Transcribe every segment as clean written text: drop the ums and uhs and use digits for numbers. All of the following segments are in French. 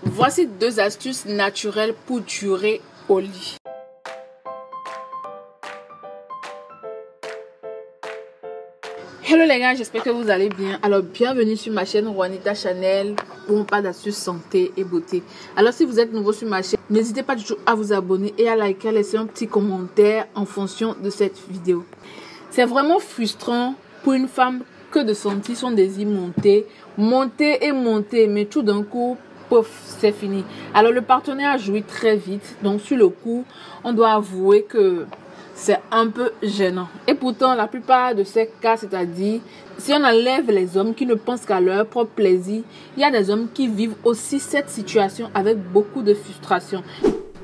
Voici 2 astuces naturelles pour durer au lit. Hello les gars, j'espère que vous allez bien. Alors bienvenue sur ma chaîne Juanita Chanel où on parle d'astuces santé et beauté. Alors si vous êtes nouveau sur ma chaîne, n'hésitez pas du tout à vous abonner et à liker, à laisser un petit commentaire en fonction de cette vidéo. C'est vraiment frustrant pour une femme que de sentir son désir monter, mais tout d'un coup, pouf, c'est fini. Alors le partenaire jouit très vite, donc sur le coup, on doit avouer que c'est un peu gênant. Et pourtant, la plupart de ces cas, c'est-à-dire, si on enlève les hommes qui ne pensent qu'à leur propre plaisir, il y a des hommes qui vivent aussi cette situation avec beaucoup de frustration.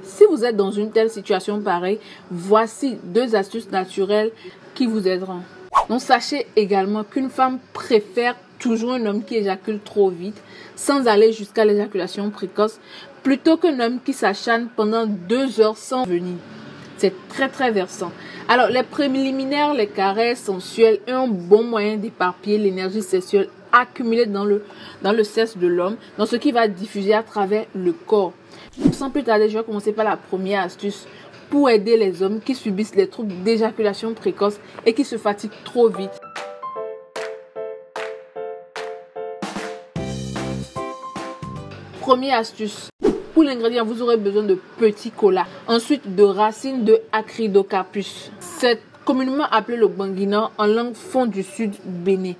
Si vous êtes dans une telle situation pareille, voici 2 astuces naturelles qui vous aideront. Donc sachez également qu'une femme préfère toujours un homme qui éjacule trop vite, sans aller jusqu'à l'éjaculation précoce, plutôt qu'un homme qui s'acharne pendant 2 heures sans venir. C'est très versant. Alors, les préliminaires, les caresses sensuelles et un bon moyen d'éparpiller l'énergie sexuelle accumulée dans le sexe de l'homme, dans ce qui va diffuser à travers le corps. Sans plus tarder, je vais commencer par la première astuce pour aider les hommes qui subissent les troubles d'éjaculation précoce et qui se fatiguent trop vite. Première astuce. Pour l'ingrédient, vous aurez besoin de petit cola. Ensuite, de racines de Acridocarpus. C'est communément appelé le banguina en langue fond du sud bénin.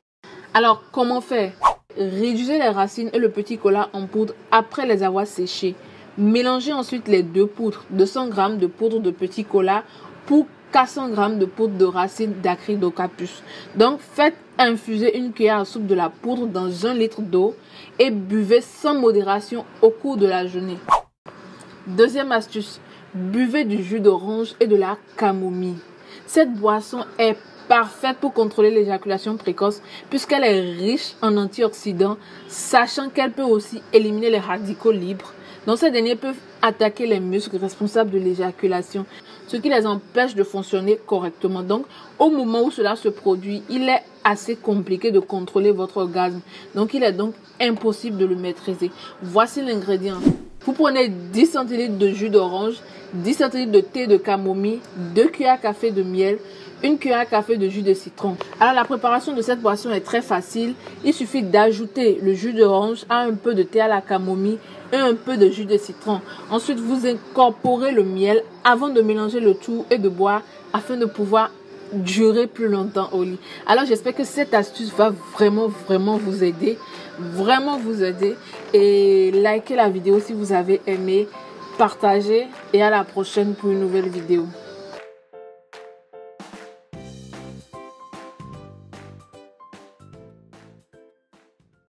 Alors, comment faire? Réduisez les racines et le petit cola en poudre après les avoir séchés. Mélangez ensuite les 2 poudres, 200 g de poudre de petit cola pour 400 g de poudre de racines d'Acridocarpus. Donc, faites infuser une cuillère à soupe de la poudre dans 1 litre d'eau et buvez sans modération au cours de la journée. Deuxième astuce, buvez du jus d'orange et de la camomille. Cette boisson est parfaite pour contrôler l'éjaculation précoce puisqu'elle est riche en antioxydants, sachant qu'elle peut aussi éliminer les radicaux libres. Donc ces derniers peuvent attaquer les muscles responsables de l'éjaculation, ce qui les empêche de fonctionner correctement. Donc au moment où cela se produit, il est assez compliqué de contrôler votre orgasme. Donc il est donc impossible de le maîtriser. Voici l'ingrédient. Vous prenez 10 centilitres de jus d'orange, 10 centilitres de thé de camomille, 2 cuillères à café de miel, 1 cuillère à café de jus de citron. Alors la préparation de cette boisson est très facile. Il suffit d'ajouter le jus d'orange à un peu de thé à la camomille et un peu de jus de citron. Ensuite, vous incorporez le miel avant de mélanger le tout et de boire afin de pouvoir durer plus longtemps au lit. Alors j'espère que cette astuce va vraiment vous aider. Et likez la vidéo si vous avez aimé, partagez et à la prochaine pour une nouvelle vidéo.